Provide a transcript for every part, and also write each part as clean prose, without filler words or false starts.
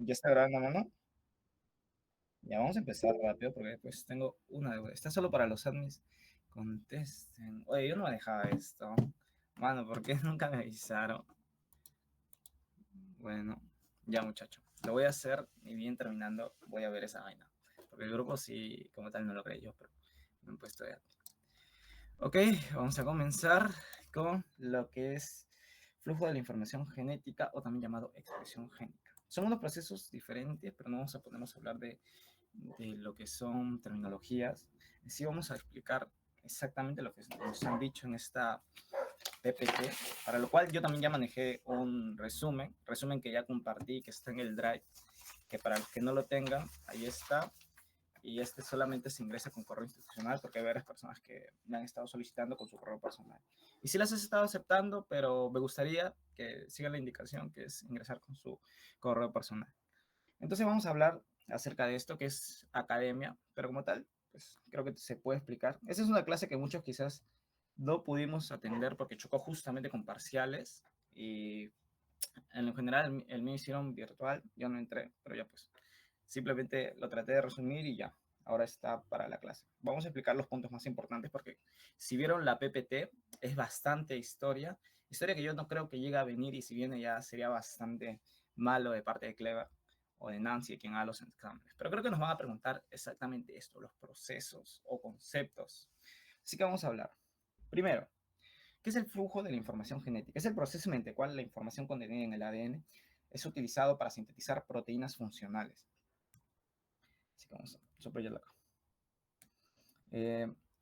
Ya está grabando, mano. Ya vamos a empezar rápido porque después tengo una deuda. Está solo para los admins. Contesten. Oye, yo no manejaba esto. Mano, ¿por qué nunca me avisaron? Bueno, ya muchacho. Lo voy a hacer y bien terminando voy a ver esa vaina. Porque el grupo sí, como tal, no lo creyó, pero me han puesto de... Ok, vamos a comenzar con lo que es flujo de la información genética o también llamado expresión génica. Son unos procesos diferentes, pero no vamos a ponernos a hablar de lo que son terminologías. Sí vamos a explicar exactamente lo que nos han dicho en esta PPT, para lo cual yo también ya manejé un resumen que ya compartí, que está en el Drive, que para los que no lo tengan, ahí está, y este solamente se ingresa con correo institucional porque hay varias personas que me han estado solicitando con su correo personal. Y sí las he estado aceptando, pero me gustaría que sigan la indicación que es ingresar con su correo personal. Entonces vamos a hablar acerca de esto que es academia, pero como tal, pues creo que se puede explicar. Esa es una clase que muchos quizás no pudimos atender porque chocó justamente con parciales y en lo general el mío hicieron virtual, yo no entré, pero ya pues simplemente lo traté de resumir y ya, ahora está para la clase. Vamos a explicar los puntos más importantes porque si vieron la PPT es bastante historia, historia que yo no creo que llegue a venir y si viene ya sería bastante malo de parte de Clever o de Nancy, quien haga los exámenes. Pero creo que nos van a preguntar exactamente esto, los procesos o conceptos. Así que vamos a hablar. Primero, ¿qué es el flujo de la información genética? Es el proceso mediante el cual la información contenida en el ADN es utilizado para sintetizar proteínas funcionales. Así que vamos a subrayarlo acá.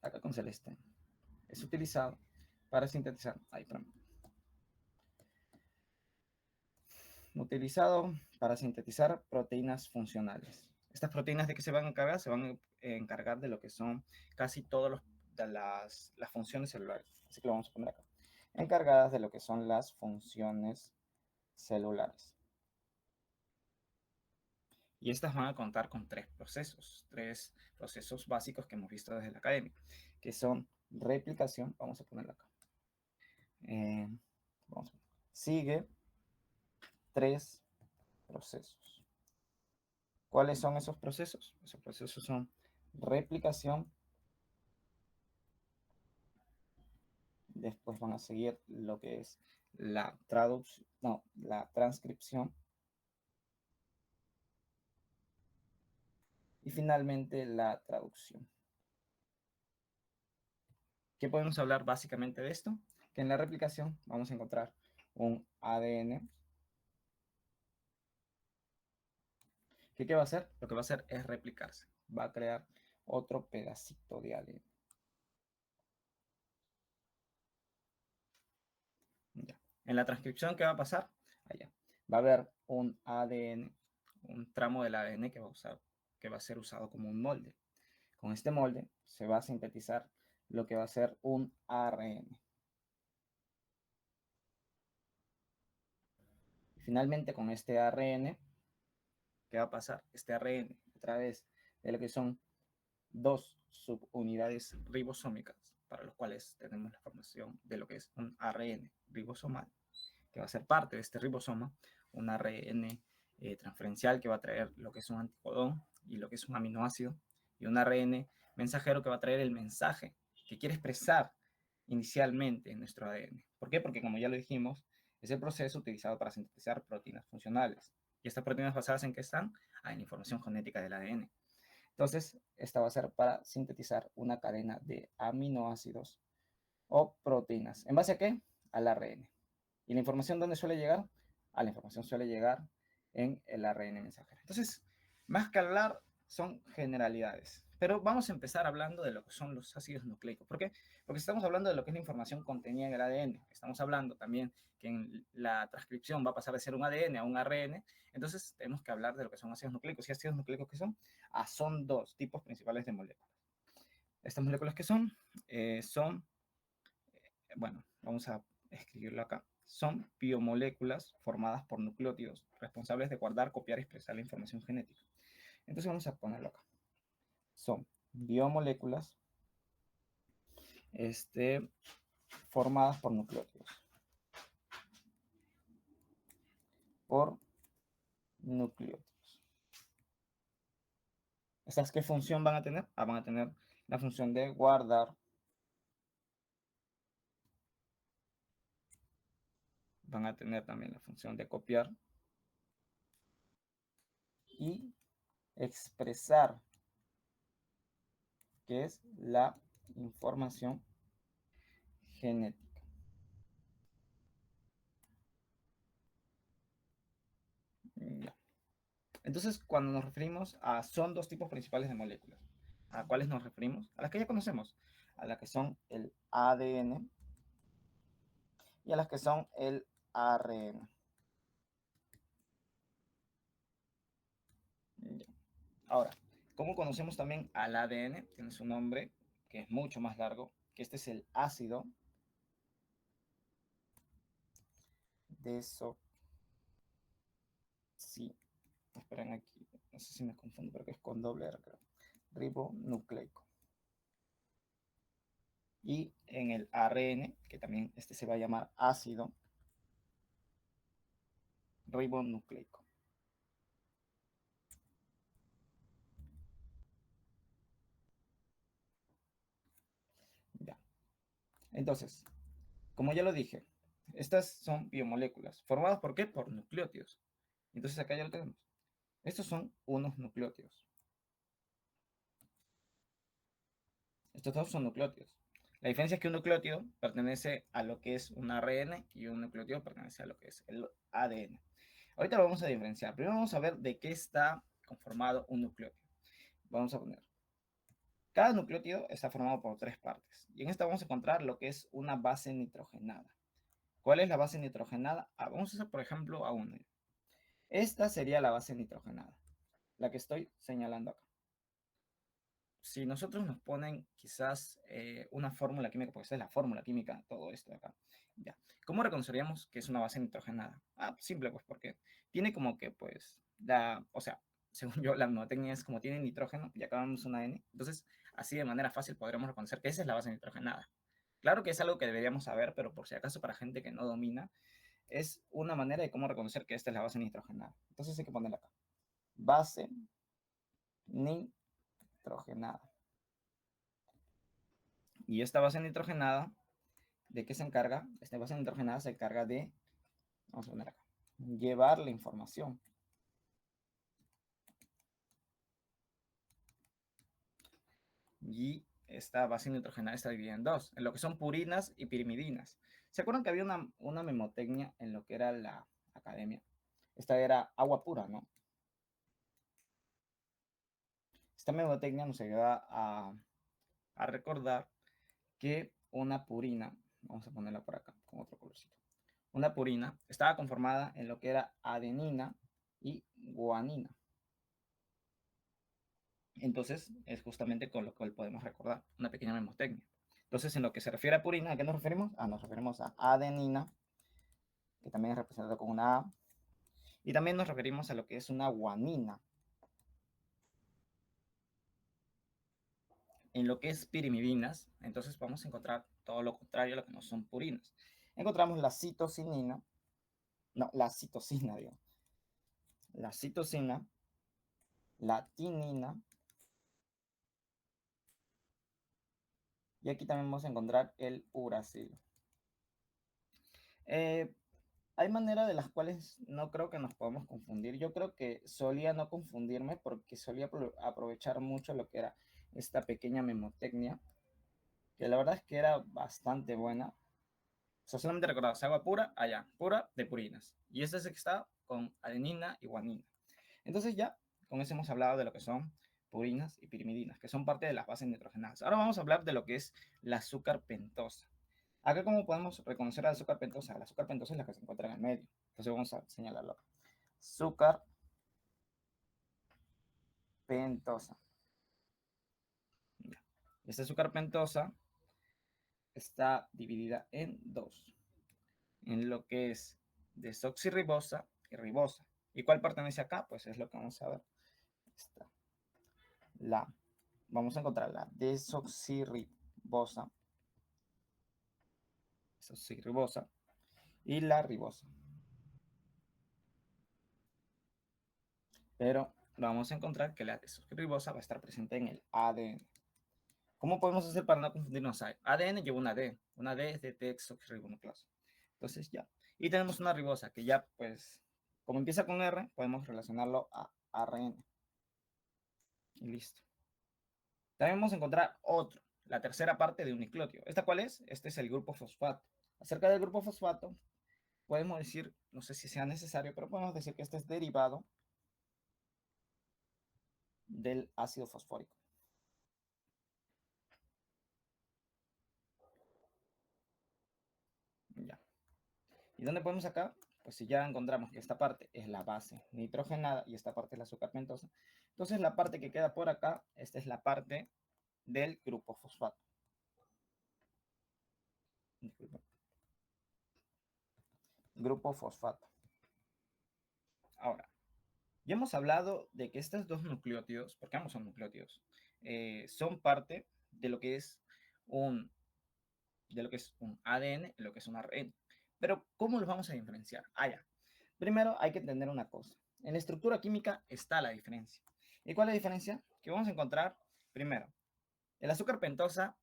Acá con celeste. Es utilizado para sintetizar. Ahí, perdón. Utilizado para sintetizar proteínas funcionales. Estas proteínas de qué se van a encargar? Se van a encargar de lo que son casi todas las funciones celulares. Así que lo vamos a poner acá. Encargadas de lo que son las funciones celulares. Y estas van a contar con tres procesos básicos que hemos visto desde la academia, que son replicación, vamos a ponerlo acá. Vamos a poner. Sigue tres procesos. ¿Cuáles son esos procesos? Esos procesos son replicación, después van a seguir lo que es la traducción, no, la transcripción y finalmente la traducción. ¿Qué podemos hablar básicamente de esto? Que en la replicación vamos a encontrar un ADN. ¿Qué va a hacer? Lo que va a hacer es replicarse. Va a crear otro pedacito de ADN. Ya. En la transcripción, ¿qué va a pasar? Allá. Va a haber un ADN, un tramo del ADN que va a ser usado como un molde. Con este molde se va a sintetizar lo que va a ser un ARN. Y finalmente, con este ARN, ¿qué va a pasar? Este ARN, a través de lo que son dos subunidades ribosómicas, para los cuales tenemos la formación de lo que es un ARN ribosomal, que va a ser parte de este ribosoma, un ARN transferencial que va a traer lo que es un anticodón y lo que es un aminoácido, y un ARN mensajero que va a traer el mensaje que quiere expresar inicialmente en nuestro ADN. ¿Por qué? Porque como ya lo dijimos, es el proceso utilizado para sintetizar proteínas funcionales. ¿Y estas proteínas basadas en qué están? En la información genética del ADN. Entonces, esta va a ser para sintetizar una cadena de aminoácidos o proteínas. ¿En base a qué? Al ARN. ¿Y la información dónde suele llegar? La información suele llegar en el ARN mensajero. Entonces, más que hablar, son generalidades. Pero vamos a empezar hablando de lo que son los ácidos nucleicos. ¿Por qué? Porque estamos hablando de lo que es la información contenida en el ADN. Estamos hablando también que en la transcripción va a pasar de ser un ADN a un ARN. Entonces, tenemos que hablar de lo que son ácidos nucleicos. ¿Y ácidos nucleicos qué son? Son dos tipos principales de moléculas. Estas moléculas que son, bueno, vamos a escribirlo acá. Son biomoléculas formadas por nucleótidos responsables de guardar, copiar y expresar la información genética. Entonces vamos a ponerlo acá. Son biomoléculas formadas por nucleótidos. Por, nucleótidos. ¿Estas qué función van a tener? Van a tener la función de guardar, van a tener también la función de copiar y expresar, que es la información genética. Ya. Entonces, cuando nos referimos a, son dos tipos principales de moléculas. ¿A cuáles nos referimos? A las que ya conocemos, a las que son el ADN y a las que son el ARN. Ya. Ahora, ¿cómo conocemos también al ADN? Tiene su nombre, que es mucho más largo, que este es el ácido desoxi... Esperen aquí, no sé si me confundo, pero que es con doble R, creo. Ribonucleico. Y en el ARN, que también este se va a llamar ácido ribonucleico. Ya. Entonces, como ya lo dije, estas son biomoléculas. ¿Formadas por qué? Por nucleótidos. Entonces acá ya lo tenemos. Estos son unos nucleótidos. Estos dos son nucleótidos. La diferencia es que un nucleótido pertenece a lo que es un ARN y un nucleótido pertenece a lo que es el ADN. Ahorita lo vamos a diferenciar. Primero vamos a ver de qué está conformado un nucleótido. Vamos a poner. Cada nucleótido está formado por tres partes. Y en esta vamos a encontrar lo que es una base nitrogenada. ¿Cuál es la base nitrogenada? Vamos a hacer, por ejemplo, a una. Esta sería la base nitrogenada, la que estoy señalando acá. Si nosotros nos ponen quizás una fórmula química, porque esta es la fórmula química, todo esto de acá, ya. ¿Cómo reconoceríamos que es una base nitrogenada? Simple, pues porque tiene como que, pues, o sea, según yo, la mnemotecnia es como tiene nitrógeno y acabamos una N, entonces así de manera fácil podremos reconocer que esa es la base nitrogenada. Claro que es algo que deberíamos saber, pero por si acaso para gente que no domina, es una manera de cómo reconocer que esta es la base nitrogenada. Entonces hay que ponerla acá. Base nitrogenada. Y esta base nitrogenada, ¿de qué se encarga? Esta base nitrogenada se encarga de, vamos a poner acá, llevar la información. Y esta base nitrogenada está dividida en dos, en lo que son purinas y pirimidinas. ¿Se acuerdan que había una memotecnia en lo que era la academia? Esta era agua pura, ¿no? Esta memotecnia nos ayuda a recordar que una purina, vamos a ponerla por acá con otro colorcito, una purina estaba conformada en lo que era adenina y guanina. Entonces, es justamente con lo cual podemos recordar una pequeña memotecnia. Entonces, en lo que se refiere a purina, ¿a qué nos referimos? Nos referimos a adenina, que también es representado con una A, y también nos referimos a lo que es una guanina. En lo que es pirimidinas, entonces vamos a encontrar todo lo contrario a lo que no son purinas. Encontramos la citocinina, no, la citosina, digo. La citosina, la tinina, y aquí también vamos a encontrar el uracilo. Hay maneras de las cuales no creo que nos podamos confundir. Yo creo que solía no confundirme porque solía aprovechar mucho lo que era esta pequeña memotecnia, que la verdad es que era bastante buena. O sea, solamente recordaba, agua pura, allá, pura de purinas. Y este es el que está con adenina y guanina. Entonces ya, con eso hemos hablado de lo que son purinas y pirimidinas, que son parte de las bases nitrogenadas. Ahora vamos a hablar de lo que es la azúcar pentosa. Acá, ¿cómo podemos reconocer al azúcar pentosa? La azúcar pentosa es la que se encuentra en el medio. Entonces vamos a señalarlo. Azúcar pentosa. Esta azúcar pentosa está dividida en dos. En lo que es desoxirribosa y ribosa. ¿Y cuál pertenece acá? Pues es lo que vamos a ver. Esta. Vamos a encontrar la desoxirribosa y la ribosa. pero vamos a encontrar que la desoxirribosa va a estar presente en el ADN. ¿Cómo podemos hacer para no confundirnos? ADN lleva una D es de desoxirribonucleasa. Entonces ya. Y tenemos una ribosa que ya, pues, como empieza con R, podemos relacionarlo a ARN. Y listo. También vamos a encontrar otro, la tercera parte de un nucleótido. ¿Esta cuál es? Este es el grupo fosfato. Acerca del grupo fosfato, podemos decir, no sé si sea necesario, pero podemos decir que este es derivado del ácido fosfórico. Ya. ¿Y dónde podemos sacar? Pues si ya encontramos que esta parte es la base nitrogenada y esta parte es la azúcar pentosa, entonces la parte que queda por acá, esta es la parte del grupo fosfato. Disculpen. Grupo fosfato. Ahora, ya hemos hablado de que estos dos nucleótidos, porque ambos son nucleótidos, son parte de lo que es un ADN y lo que es un ARN. Pero, ¿cómo los vamos a diferenciar? Ya. Primero hay que entender una cosa. En la estructura química está la diferencia. ¿Y cuál es la diferencia? Que vamos a encontrar, primero, el azúcar pentosa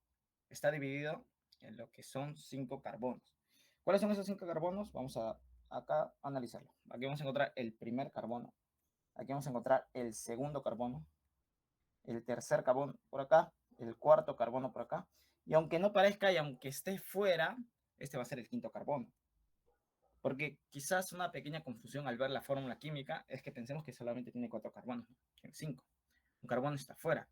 está dividido en lo que son 5 carbonos. ¿Cuáles son esos 5 carbonos? Vamos a acá analizarlo. Aquí vamos a encontrar el primer carbono. Aquí vamos a encontrar el segundo carbono, el tercer carbono por acá, el cuarto carbono por acá. Y aunque no parezca y aunque esté fuera, este va a ser el quinto carbono. Porque quizás una pequeña confusión al ver la fórmula química es que pensemos que solamente tiene 4 carbonos, tiene 5. Un carbono está fuera.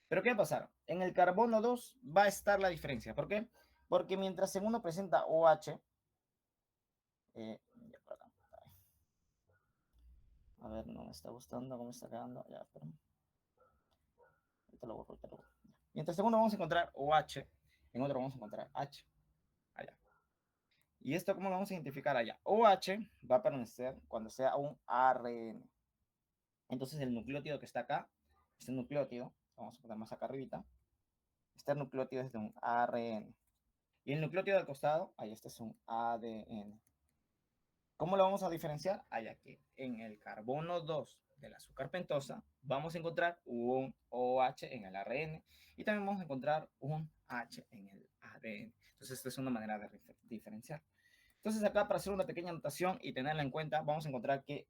Pero ¿qué va a pasar? En el carbono 2 va a estar la diferencia. ¿Por qué? Porque mientras en uno presenta OH, ya por acá. A ver, no me está gustando, cómo me está quedando. Ya, espera. Te lo borro, te lo borro. Mientras en uno vamos a encontrar OH, en otro vamos a encontrar H. Allá. ¿Y esto cómo lo vamos a identificar allá? OH va a aparecer cuando sea un ARN. Entonces el nucleótido que está acá, este nucleótido, vamos a poner más acá arribita, este nucleótido es de un ARN. Y el nucleótido del costado, ahí este es un ADN. ¿Cómo lo vamos a diferenciar? Allá que en el carbono 2 del azúcar pentosa vamos a encontrar un OH en el ARN y también vamos a encontrar un H en el ADN. Entonces, esta es una manera de diferenciar. Entonces, acá para hacer una pequeña anotación y tenerla en cuenta, vamos a encontrar que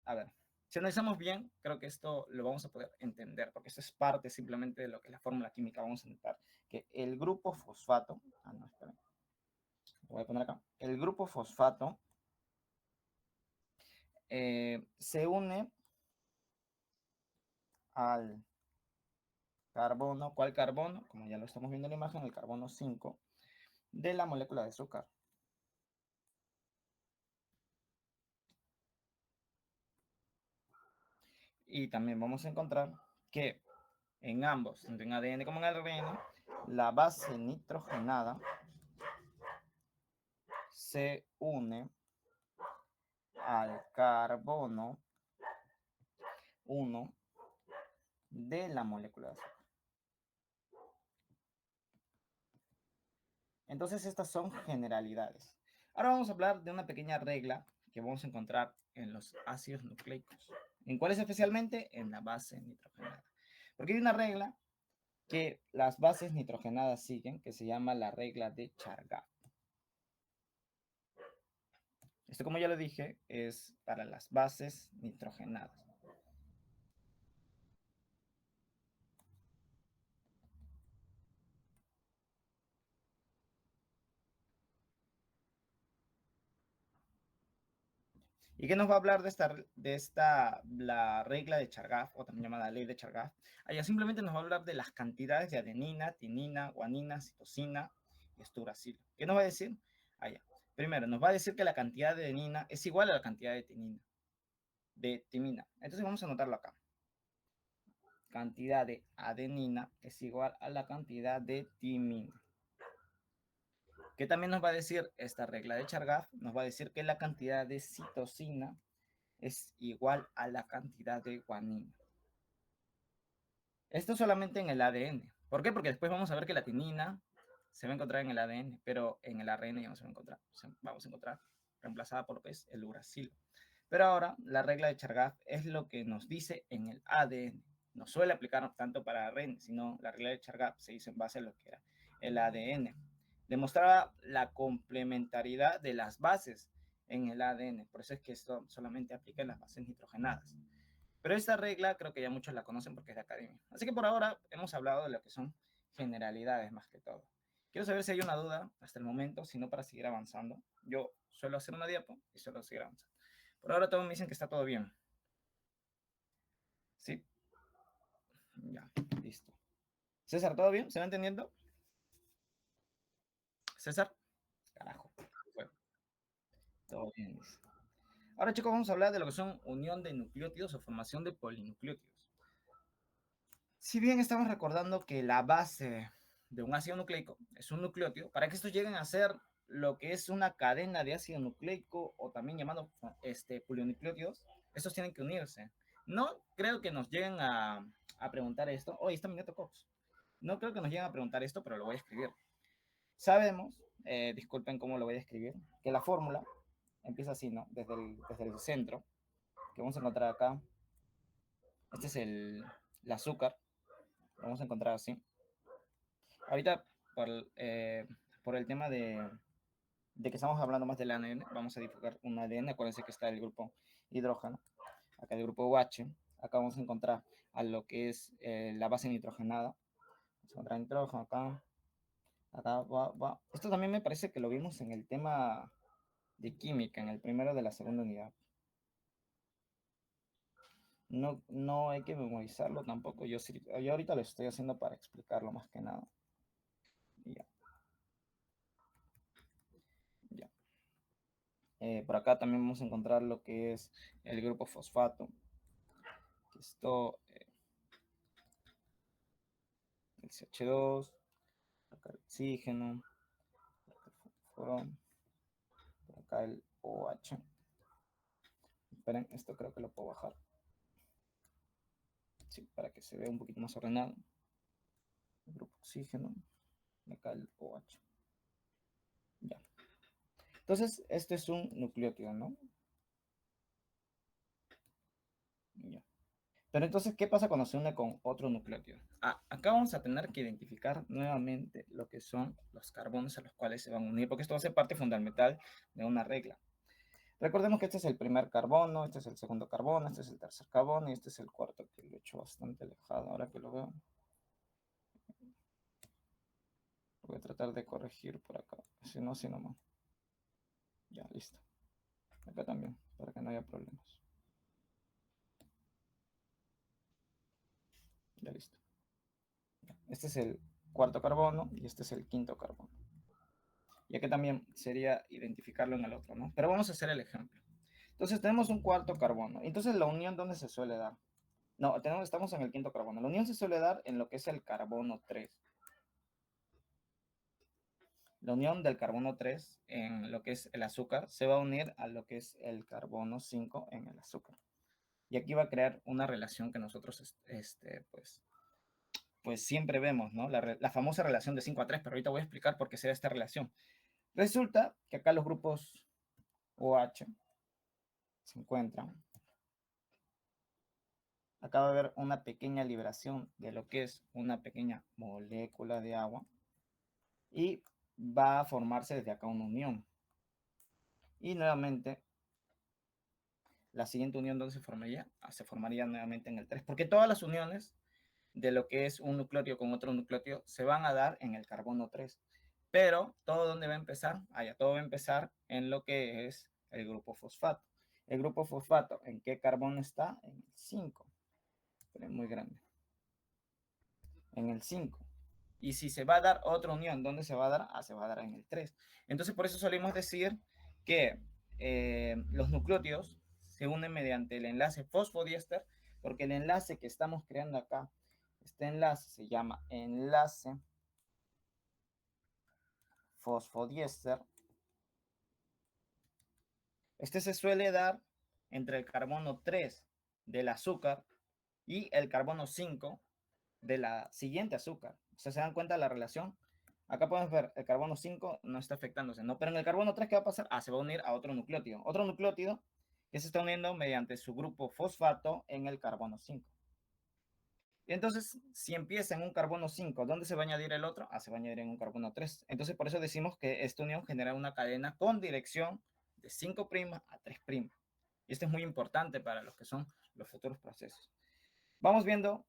a ver, si analizamos bien, creo que esto lo vamos a poder entender, porque esto es parte simplemente de lo que es la fórmula química. Vamos a notar que el grupo fosfato, no, esperen, lo voy a poner acá, el grupo fosfato se une al carbono. ¿Cuál carbono? Como ya lo estamos viendo en la imagen, el carbono 5 de la molécula de azúcar. Y también vamos a encontrar que en ambos, tanto en ADN como en ARN, la base nitrogenada se une al carbono 1 de la molécula de azúcar. Entonces estas son generalidades. Ahora vamos a hablar de una pequeña regla que vamos a encontrar en los ácidos nucleicos. ¿En cuáles especialmente? En la base nitrogenada. Porque hay una regla que las bases nitrogenadas siguen, que se llama la regla de Chargaff. Esto, como ya lo dije, es para las bases nitrogenadas. ¿Y qué nos va a hablar la regla de Chargaff, o también llamada ley de Chargaff? Allá simplemente nos va a hablar de las cantidades de adenina, timina, guanina, citosina y esturacilo. ¿Qué nos va a decir? Allá. Primero, nos va a decir que la cantidad de adenina es igual a la cantidad de timina. Entonces vamos a anotarlo acá. Cantidad de adenina es igual a la cantidad de timina. ¿Qué también nos va a decir esta regla de Chargaff? Nos va a decir que la cantidad de citosina es igual a la cantidad de guanina. Esto solamente en el ADN. ¿Por qué? Porque después vamos a ver que la timina se va a encontrar en el ADN, pero en el ARN ya no se va a encontrar. Vamos a encontrar reemplazada por lo que es el uracilo. Pero ahora la regla de Chargaff es lo que nos dice en el ADN. No suele aplicar tanto para ARN, sino la regla de Chargaff se hizo en base a lo que era el ADN. Demostraba la complementariedad de las bases en el ADN. Por eso es que esto solamente aplica en las bases nitrogenadas. Pero esta regla creo que ya muchos la conocen porque es de academia. Así que por ahora hemos hablado de lo que son generalidades más que todo. Quiero saber si hay una duda hasta el momento, si no para seguir avanzando. Yo suelo hacer una diapo y suelo seguir avanzando. Por ahora todos me dicen que está todo bien. ¿Sí? Ya, listo. César, ¿todo bien? ¿Se va entendiendo? César, carajo. Bueno, todo bien. Ahora, chicos, vamos a hablar de lo que son unión de nucleótidos o formación de polinucleótidos. Si bien estamos recordando que la base de un ácido nucleico es un nucleótido, para que estos lleguen a ser lo que es una cadena de ácido nucleico o también llamado polinucleótidos, estos tienen que unirse. No creo que nos lleguen a preguntar esto. Oye, está mi neto Cox. No creo que nos lleguen a preguntar esto, pero lo voy a escribir. Sabemos, disculpen cómo lo voy a escribir, que la fórmula empieza así, ¿no? Desde el centro, que vamos a encontrar acá. Este es el azúcar, lo vamos a encontrar así. Ahorita, por el tema de que estamos hablando más del ADN, vamos a dibujar un ADN. Acuérdense que está el grupo hidrógeno, acá el grupo OH. Acá vamos a encontrar a lo que es la base nitrogenada. Vamos a encontrar nitrógeno acá. Acá va. Esto también me parece que lo vimos en el tema de química, en el primero de la segunda unidad. No, no hay que memorizarlo tampoco. Yo ahorita lo estoy haciendo para explicarlo más que nada. Ya. Ya. Por acá también vamos a encontrar lo que es el grupo fosfato. Esto, el CH2, acá el oxígeno, acá el fósforo, por acá el OH. Esperen, esto creo que lo puedo bajar. Sí, para que se vea un poquito más ordenado. El grupo oxígeno, acá el OH. Ya. Entonces, este es un nucleótido, ¿no? Ya. Pero entonces, ¿qué pasa cuando se une con otro nucleótido? Acá vamos a tener que identificar nuevamente lo que son los carbonos a los cuales se van a unir, porque esto va a ser parte fundamental de una regla. Recordemos que este es el primer carbono, este es el segundo carbono, este es el tercer carbono y este es el cuarto, que lo he hecho bastante alejado ahora que lo veo. Voy a tratar de corregir por acá, si no, si no más. Ya, listo. Acá también, para que no haya problemas. Ya, listo. Este es el cuarto carbono y este es el quinto carbono. Y aquí también sería identificarlo en el otro, ¿no? Pero vamos a hacer el ejemplo. Entonces tenemos un cuarto carbono. Entonces la unión, ¿dónde se suele dar? No, estamos en el quinto carbono. La unión se suele dar en lo que es el carbono 3. La unión del carbono 3 en lo que es el azúcar se va a unir a lo que es el carbono 5 en el azúcar. Y aquí va a crear una relación que nosotros pues siempre vemos, ¿no? La famosa relación de 5 a 3, pero ahorita voy a explicar por qué se da esta relación. Resulta que acá los grupos OH se encuentran. Acá va a haber una pequeña liberación de lo que es una pequeña molécula de agua y va a formarse desde acá una unión. Y nuevamente, la siguiente unión, ¿dónde se formaría? Se formaría nuevamente en el 3, porque todas las uniones de lo que es un nucleótido con otro nucleótido se van a dar en el carbono 3. Pero todo dónde va a empezar, todo va a empezar en lo que es el grupo fosfato. El grupo fosfato, ¿en qué carbono está? En el 5, pero es muy grande. En el 5. Y si se va a dar otra unión, ¿dónde se va a dar? Se va a dar en el 3. Entonces, por eso solemos decir que los nucleótidos se unen mediante el enlace fosfodiéster, porque el enlace que estamos creando acá, este enlace se llama enlace fosfodiéster. Este se suele dar entre el carbono 3 del azúcar y el carbono 5 de la siguiente azúcar. O sea, ¿se dan cuenta de la relación? Acá podemos ver, el carbono 5 no está afectándose, ¿no? Pero en el carbono 3, ¿qué va a pasar? Se va a unir a otro nucleótido. Otro nucleótido que se está uniendo mediante su grupo fosfato en el carbono 5. Y entonces, si empieza en un carbono 5, ¿dónde se va a añadir el otro? Se va a añadir en un carbono 3. Entonces, por eso decimos que esta unión genera una cadena con dirección de 5' a 3'. Y esto es muy importante para los que son los futuros procesos. Vamos viendo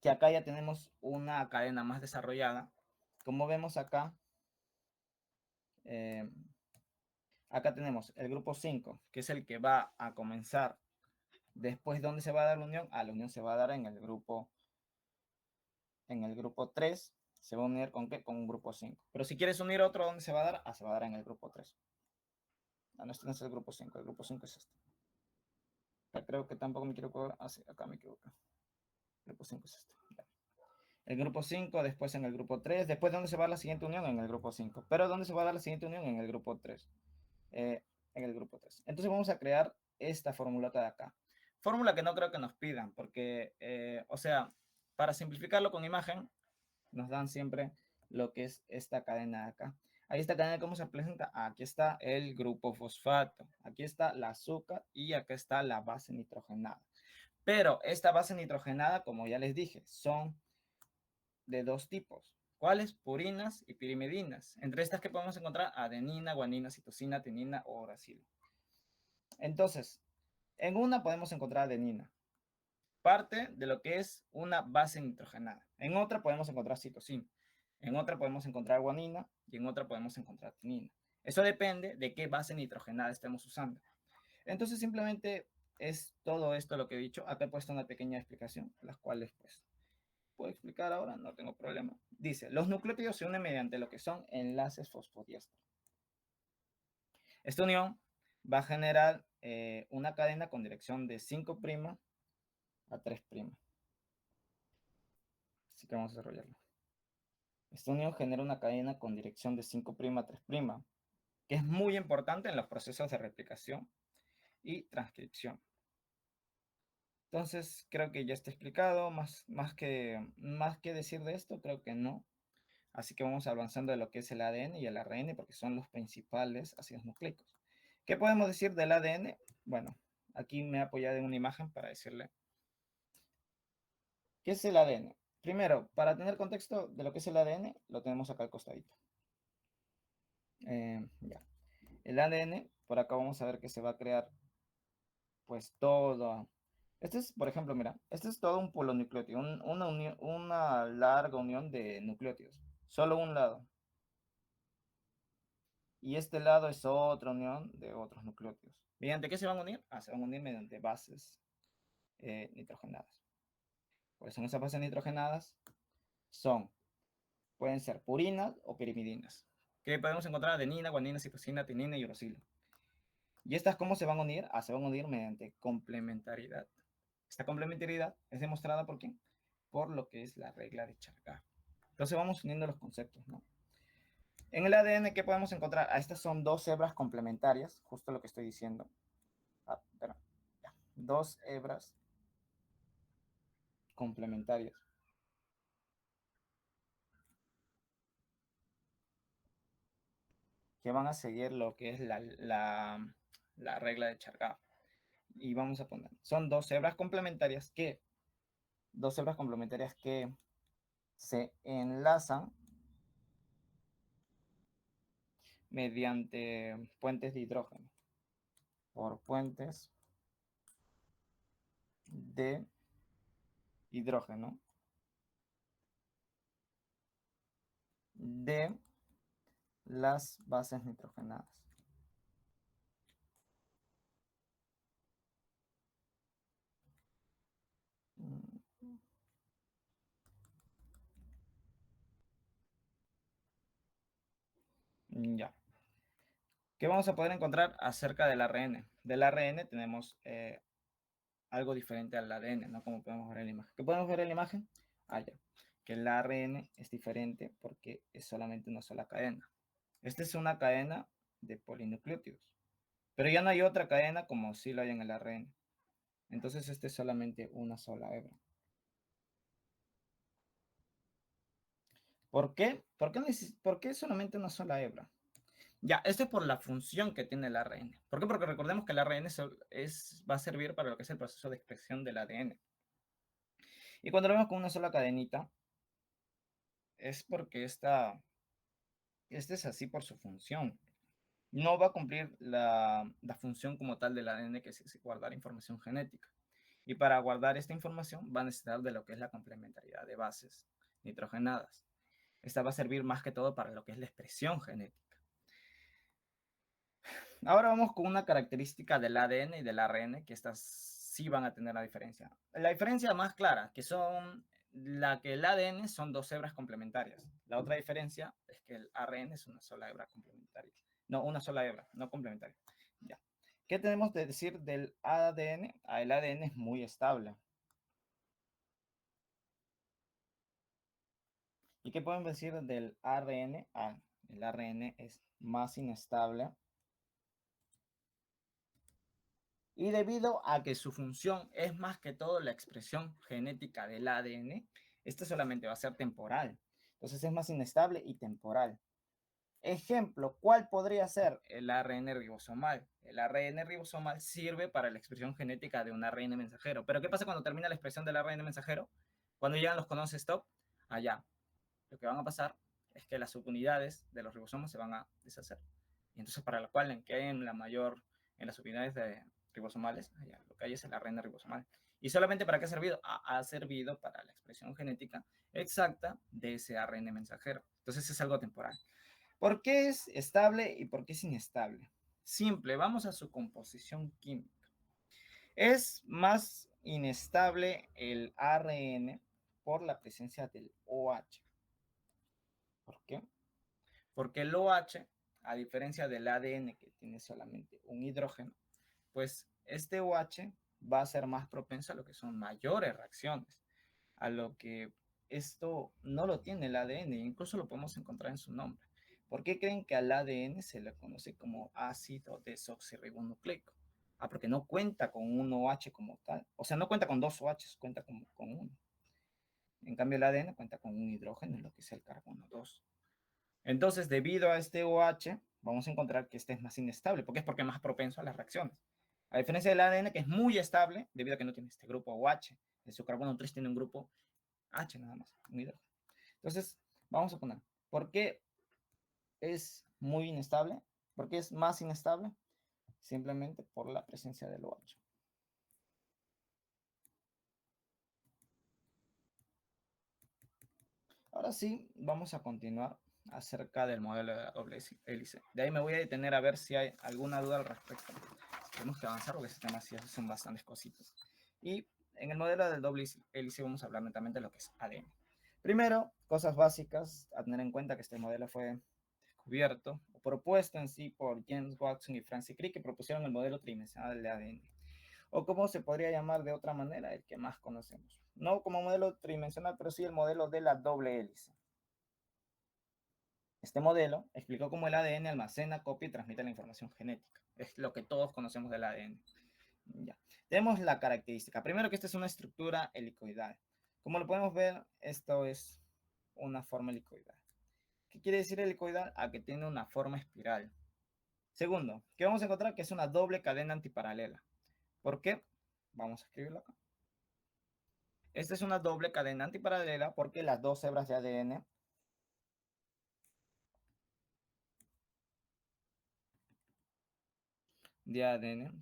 que acá ya tenemos una cadena más desarrollada. Como vemos acá, acá tenemos el grupo 5, que es el que va a comenzar. Después, ¿dónde se va a dar la unión? La unión se va a dar en el grupo 3. Se va a unir con ¿qué? Con un grupo 5. Pero si quieres unir otro, ¿dónde se va a dar? Se va a dar en el grupo 3. No, este no es el grupo 5. El grupo 5 es este. Creo que tampoco me equivoco. Sí, acá me equivoco. El grupo 5 es este. Ya. El grupo 5, después en el grupo 3. Después, ¿dónde se va a dar la siguiente unión? En el grupo 5. Pero ¿dónde se va a dar la siguiente unión? En el grupo 3. En el grupo 3. Entonces vamos a crear esta formulota de acá. Fórmula que no creo que nos pidan, porque, o sea, para simplificarlo con imagen, nos dan siempre lo que es esta cadena de acá. Ahí esta cadena, ¿cómo se presenta? Aquí está el grupo fosfato, aquí está el azúcar y acá está la base nitrogenada. Pero esta base nitrogenada, como ya les dije, son de dos tipos. ¿Cuáles? Purinas y pirimidinas. Entre estas que podemos encontrar adenina, guanina, citosina, tinina o uracilo. Entonces, en una podemos encontrar adenina, parte de lo que es una base nitrogenada. En otra podemos encontrar citosina, en otra podemos encontrar guanina y en otra podemos encontrar tinina. Eso depende de qué base nitrogenada estemos usando. Entonces simplemente es todo esto lo que he dicho. Acá he puesto una pequeña explicación, las cuales pues puedo explicar ahora, no tengo problema. Dice, los nucleótidos se unen mediante lo que son enlaces fosfodiéster. Esta unión va a generar una cadena con dirección de 5' a 3'. Así que vamos a desarrollarlo. Esta unión genera una cadena con dirección de 5' a 3', que es muy importante en los procesos de replicación y transcripción. Entonces, creo que ya está explicado, más que decir de esto, creo que no. Así que vamos avanzando de lo que es el ADN y el ARN, porque son los principales ácidos nucleicos. ¿Qué podemos decir del ADN? Bueno, aquí me he apoyado en una imagen para decirle qué es el ADN. Primero, para tener contexto de lo que es el ADN, lo tenemos acá al costadito. Ya. El ADN, por acá vamos a ver que se va a crear pues todo. Este es, por ejemplo, mira, este es todo un polinucleótido, una larga unión de nucleótidos, solo un lado. Y este lado es otra unión de otros nucleótidos. ¿Mediante qué se van a unir? Se van a unir mediante bases nitrogenadas. ¿Cuáles son esas bases nitrogenadas? Pueden ser purinas o pirimidinas, que podemos encontrar adenina, guanina, citosina, tinina y uracilo. ¿Y estas cómo se van a unir? Se van a unir mediante complementariedad. Esta complementariedad es demostrada por quién? Por lo que es la regla de Chargaff. Entonces vamos uniendo los conceptos, ¿no? En el ADN, ¿qué podemos encontrar? Estas son dos hebras complementarias, justo lo que estoy diciendo. Dos hebras complementarias. Que van a seguir lo que es la regla de Chargaff. Y vamos a poner, son dos hebras complementarias que se enlazan mediante puentes de hidrógeno. Por puentes de hidrógeno de las bases nitrogenadas. Ya. ¿Qué vamos a poder encontrar acerca del ARN? Del ARN tenemos algo diferente al ADN, ¿no? Como podemos ver en la imagen. ¿Qué podemos ver en la imagen? Ya. Que el ARN es diferente porque es solamente una sola cadena. Esta es una cadena de polinucleótidos. Pero ya no hay otra cadena como si lo hay en el ARN. Entonces, este es solamente una sola hebra. ¿Por qué? ¿Por qué solamente una sola hebra? Ya, esto es por la función que tiene el ARN. ¿Por qué? Porque recordemos que el ARN va a servir para lo que es el proceso de expresión del ADN. Y cuando lo vemos con una sola cadenita, es porque este es así por su función. No va a cumplir la función como tal del ADN, que es guardar información genética. Y para guardar esta información va a necesitar de lo que es la complementariedad de bases nitrogenadas. Esta va a servir más que todo para lo que es la expresión genética. Ahora vamos con una característica del ADN y del ARN, que estas sí van a tener la diferencia. La diferencia más clara, que son la que el ADN son dos hebras complementarias. La otra diferencia es que el ARN es una sola hebra complementaria. No, una sola hebra, no complementaria. Ya. ¿Qué tenemos de decir del ADN? El ADN es muy estable. ¿Y qué podemos decir del ARN? El ARN es más inestable. Y debido a que su función es más que todo la expresión genética del ADN, esto solamente va a ser temporal. Entonces es más inestable y temporal. Ejemplo, ¿cuál podría ser el ARN ribosomal? El ARN ribosomal sirve para la expresión genética de un ARN mensajero. Pero ¿qué pasa cuando termina la expresión del ARN mensajero? Cuando llegan los codones stop, allá, lo que van a pasar es que las subunidades de los ribosomas se van a deshacer. Y entonces para lo cual en que hay en las subunidades de ribosomales, allá, lo que hay es el ARN ribosomal. ¿Y solamente para qué ha servido? Ha servido para la expresión genética exacta de ese ARN mensajero. Entonces es algo temporal. ¿Por qué es estable y por qué es inestable? Simple, vamos a su composición química. Es más inestable el ARN por la presencia del OH. ¿Por qué? Porque el OH, a diferencia del ADN que tiene solamente un hidrógeno, pues este OH va a ser más propenso a lo que son mayores reacciones, a lo que esto no lo tiene el ADN, incluso lo podemos encontrar en su nombre. ¿Por qué creen que al ADN se le conoce como ácido desoxirribonucleico? Porque no cuenta con un OH como tal. O sea, no cuenta con dos OH, cuenta con uno. En cambio, el ADN cuenta con un hidrógeno, lo que es el carbono 2. Entonces, debido a este OH, vamos a encontrar que este es más inestable, porque es más propenso a las reacciones. A diferencia del ADN, que es muy estable, debido a que no tiene este grupo OH. El su carbono 3 tiene un grupo H nada más, un hidrógeno. Entonces, vamos a poner, ¿por qué es muy inestable? ¿Por qué es más inestable? Simplemente por la presencia del OH. Ahora sí, vamos a continuar acerca del modelo de la doble hélice. De ahí me voy a detener a ver si hay alguna duda al respecto. Tenemos que avanzar porque este tema sí son bastantes cositas. Y en el modelo del doble hélice vamos a hablar netamente de lo que es ADN. Primero, cosas básicas a tener en cuenta que este modelo fue descubierto o propuesto en sí por James Watson y Francis Crick, que propusieron el modelo tridimensional de ADN, o como se podría llamar de otra manera, el que más conocemos. No como modelo tridimensional, pero sí el modelo de la doble hélice. Este modelo explicó cómo el ADN almacena, copia y transmite la información genética. Es lo que todos conocemos del ADN. Ya. Tenemos la característica. Primero que esta es una estructura helicoidal. Como lo podemos ver, esto es una forma helicoidal. ¿Qué quiere decir helicoidal? Que tiene una forma espiral. Segundo, que vamos a encontrar que es una doble cadena antiparalela. ¿Por qué? Vamos a escribirlo acá. Esta es una doble cadena antiparalela porque las dos hebras de ADN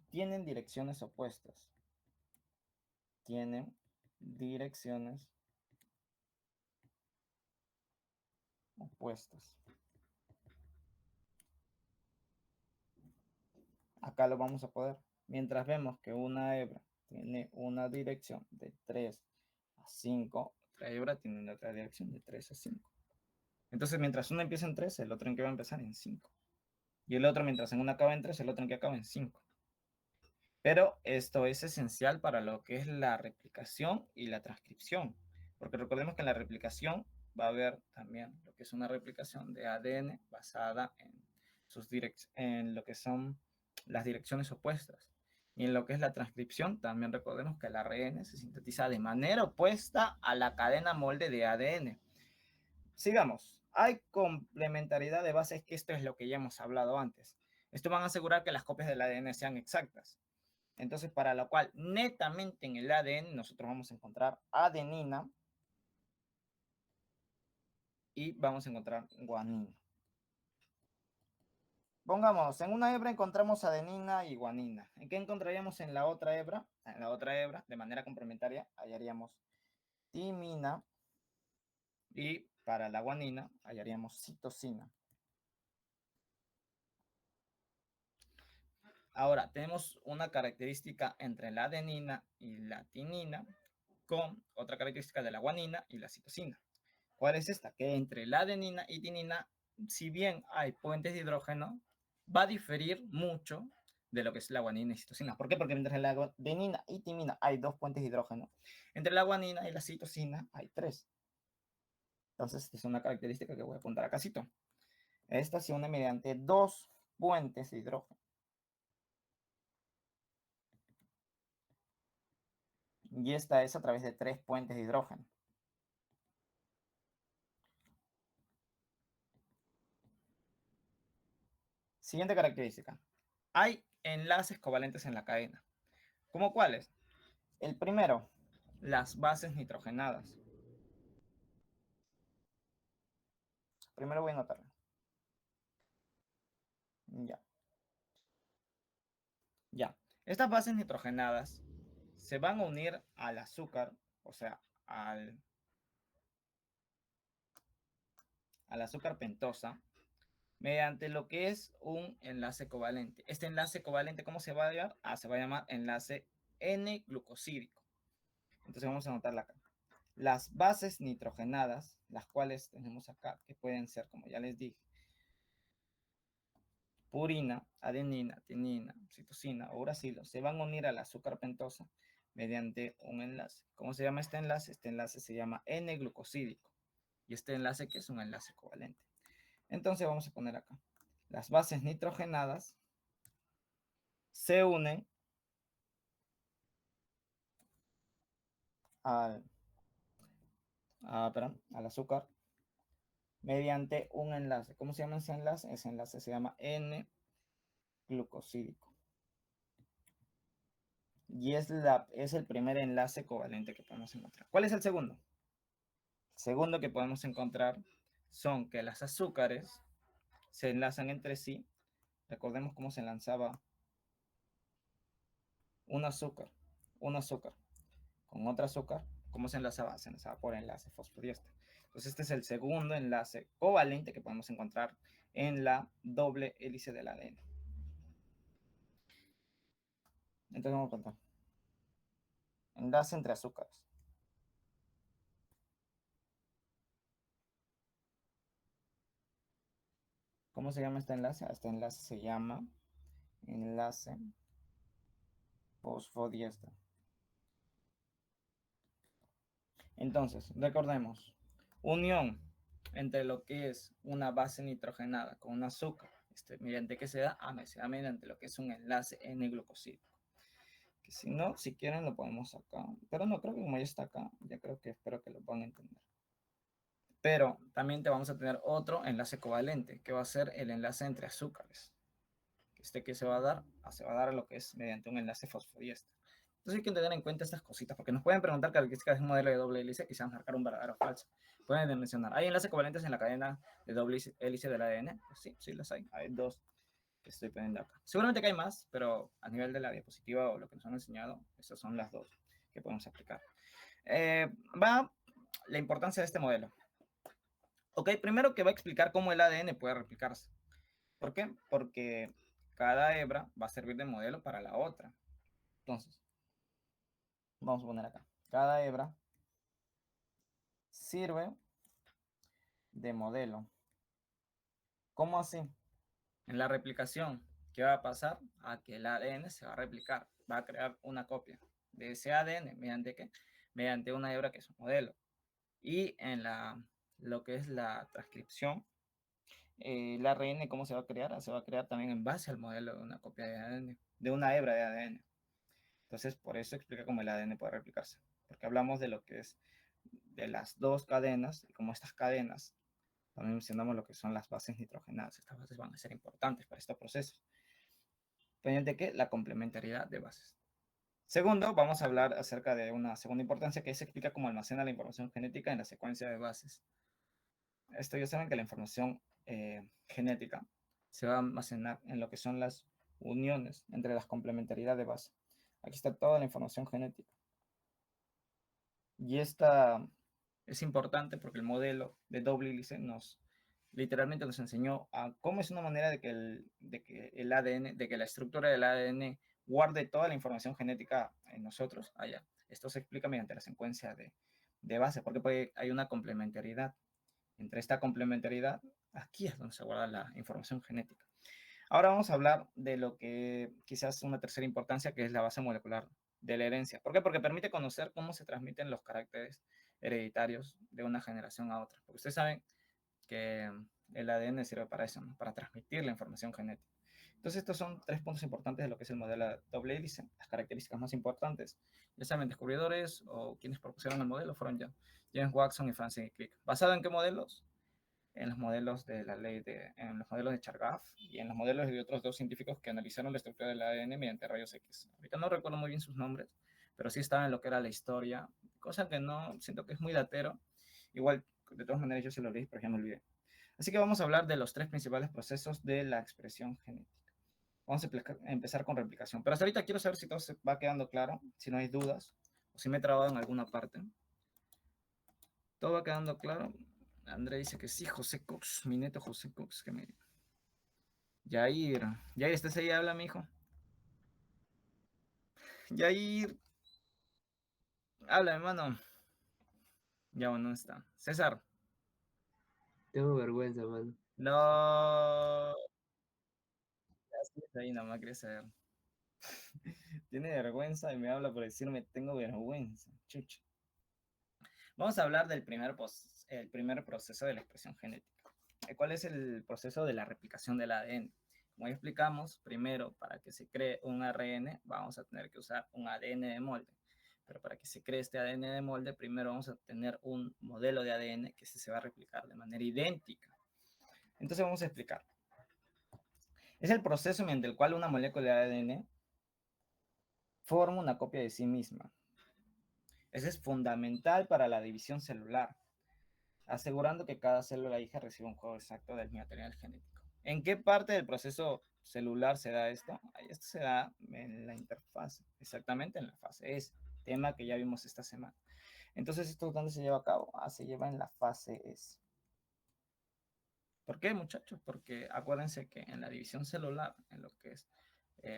tienen direcciones opuestas. Tienen direcciones opuestas. Acá lo vamos a poder. Mientras vemos que una hebra tiene una dirección de 3 a 5, otra hebra tiene otra dirección de 3 a 5. Entonces, mientras uno empieza en 3, el otro en que va a empezar en 5. Y el otro, mientras en una acaba en 3, el otro en que acaba en 5. Pero esto es esencial para lo que es la replicación y la transcripción. Porque recordemos que en la replicación va a haber también lo que es una replicación de ADN basada en lo que son las direcciones opuestas. Y en lo que es la transcripción, también recordemos que el ARN se sintetiza de manera opuesta a la cadena molde de ADN. Sigamos. Hay complementariedad de bases, que esto es lo que ya hemos hablado antes. Esto van a asegurar que las copias del ADN sean exactas. Entonces, para lo cual, netamente en el ADN, nosotros vamos a encontrar adenina y vamos a encontrar guanina. Pongamos, en una hebra encontramos adenina y guanina. ¿En qué encontraríamos en la otra hebra? En la otra hebra, de manera complementaria, hallaríamos timina y para la guanina hallaríamos citosina. Ahora, tenemos una característica entre la adenina y la timina con otra característica de la guanina y la citosina. ¿Cuál es esta? Que entre la adenina y timina, si bien hay puentes de hidrógeno, va a diferir mucho de lo que es la guanina y citosina. ¿Por qué? Porque entre la adenina y timina hay 2 puentes de hidrógeno. Entre la guanina y la citosina hay 3. Entonces, es una característica que voy a apuntar acá. Esta se une mediante 2 puentes de hidrógeno. Y esta es a través de 3 puentes de hidrógeno. Siguiente característica. Hay enlaces covalentes en la cadena. ¿Cómo cuáles? El primero, las bases nitrogenadas. Primero voy a anotarlo. Ya. Ya. Estas bases nitrogenadas se van a unir al azúcar, o sea, al azúcar pentosa, mediante lo que es un enlace covalente. Este enlace covalente, ¿cómo se va a llamar? Se va a llamar enlace N-glucosídico. Entonces vamos a anotarla acá. Las bases nitrogenadas, las cuales tenemos acá, que pueden ser, como ya les dije, purina, adenina, timina, citosina o uracilo, se van a unir al azúcar pentosa mediante un enlace. ¿Cómo se llama este enlace? Este enlace se llama N-glucosídico. Y este enlace que es un enlace covalente. Entonces vamos a poner acá. Las bases nitrogenadas se unen al, al azúcar mediante un enlace. ¿Cómo se llama ese enlace? Ese enlace se llama N-glucosídico. Y es el primer enlace covalente que podemos encontrar. ¿Cuál es el segundo? El segundo que podemos encontrar son que las azúcares se enlazan entre sí. Recordemos cómo se lanzaba un azúcar con otro azúcar. ¿Cómo se enlazaba? Se enlazaba por enlace fosfodiéster. Entonces este es el segundo enlace covalente que podemos encontrar en la doble hélice del ADN. Entonces vamos a contar. Enlace entre azúcares. ¿Cómo se llama este enlace? Este enlace se llama enlace fosfodiéster. Entonces, recordemos, unión entre lo que es una base nitrogenada con un azúcar, mediante que se da, se da mediante lo que es un enlace N-glucosídico. Que si no, si quieren lo ponemos acá, pero no creo que como ya está acá, ya creo que espero que lo puedan entender. Pero también te vamos a tener otro enlace covalente, que va a ser el enlace entre azúcares. Que se va a dar, a lo que es mediante un enlace fosfodiéster. Entonces hay que tener en cuenta estas cositas, porque nos pueden preguntar características de un modelo de doble hélice, quizás marcar un verdadero o falso. Pueden mencionar, ¿hay enlaces covalentes en la cadena de doble hélice del ADN? Pues sí, sí los hay. Hay 2 que estoy poniendo acá. Seguramente que hay más, pero a nivel de la diapositiva o lo que nos han enseñado, estas son las 2 que podemos aplicar. Va la importancia de este modelo. Ok, primero que va a explicar cómo el ADN puede replicarse. ¿Por qué? Porque cada hebra va a servir de modelo para la otra. Entonces, vamos a poner acá. Cada hebra sirve de modelo. ¿Cómo así? En la replicación, ¿qué va a pasar? A que el ADN se va a replicar, va a crear una copia de ese ADN, ¿mediante qué? Mediante una hebra que es un modelo. Y en lo que es la transcripción, el ARN, ¿cómo se va a crear? Se va a crear también en base al modelo de una copia de ADN, de una hebra de ADN. Entonces, por eso explica cómo el ADN puede replicarse, porque hablamos de lo que es de las 2 cadenas y cómo estas cadenas También mencionamos lo que son las bases nitrogenadas. Estas bases van a ser importantes para estos procesos. ¿Pendiente de qué? La complementariedad de bases. Segundo, vamos a hablar acerca de una segunda importancia que se explica cómo almacena la información genética en la secuencia de bases. Esto ya saben que la información genética se va a almacenar en lo que son las uniones entre las complementariedad de base. Aquí está toda la información genética. Y esta es importante porque el modelo de doble hélice literalmente nos enseñó a cómo es una manera de que el ADN, de que la estructura del ADN guarde toda la información genética en nosotros allá. Esto se explica mediante la secuencia de base, porque hay una complementariedad. Entre esta complementariedad, aquí es donde se guarda la información genética. Ahora vamos a hablar de lo que quizás una tercera importancia, que es la base molecular de la herencia. ¿Por qué? Porque permite conocer cómo se transmiten los caracteres hereditarios de una generación a otra. Porque ustedes saben que el ADN sirve para eso, ¿no? Para transmitir la información genética. Entonces, estos son 3 puntos importantes de lo que es el modelo de doble hélice. Las características más importantes, ya saben, descubridores o quienes propusieron el modelo fueron ya James Watson y Francis Crick. ¿Basado en qué modelos? En los modelos de la ley en los modelos de Chargaff y en los modelos de otros 2 científicos que analizaron la estructura del ADN mediante rayos X. Ahorita no recuerdo muy bien sus nombres, pero sí estaban en lo que era la historia, cosa que no siento que es muy datero. Igual, de todas maneras, yo se lo leí, pero ya me olvidé. Así que vamos a hablar de los 3 principales procesos de la expresión genética. Vamos a empezar con replicación. Pero hasta ahorita quiero saber si todo se va quedando claro, si no hay dudas, o si me he trabado en alguna parte. ¿Todo va quedando claro? André dice que sí, José Cox, mi neto José Cox, que me... Yair, Yair, ¿estás ahí? Habla, mi hijo. Yair, habla, hermano. Ya, bueno, no está. César. Tengo vergüenza, mano. No. Así es ahí, nada más quería saber. Tiene vergüenza y me habla por decirme tengo vergüenza. Chucha. Vamos a hablar del el primer proceso de la expresión genética. ¿Cuál es el proceso de la replicación del ADN? Como ya explicamos, primero, para que se cree un ARN, vamos a tener que usar un ADN de molde. Pero para que se cree este ADN de molde, primero vamos a tener un modelo de ADN que se va a replicar de manera idéntica. Entonces vamos a explicar. Es el proceso mediante el cual una molécula de ADN forma una copia de sí misma. Ese es fundamental para la división celular, asegurando que cada célula hija reciba un juego exacto del material genético. ¿En qué parte del proceso celular se da esto? Esto se da en la interfase, exactamente en la fase S, tema que ya vimos esta semana. Entonces, ¿esto dónde se lleva a cabo? Se lleva en la fase S. ¿Por qué, muchachos? Porque acuérdense que en la división celular, en lo que es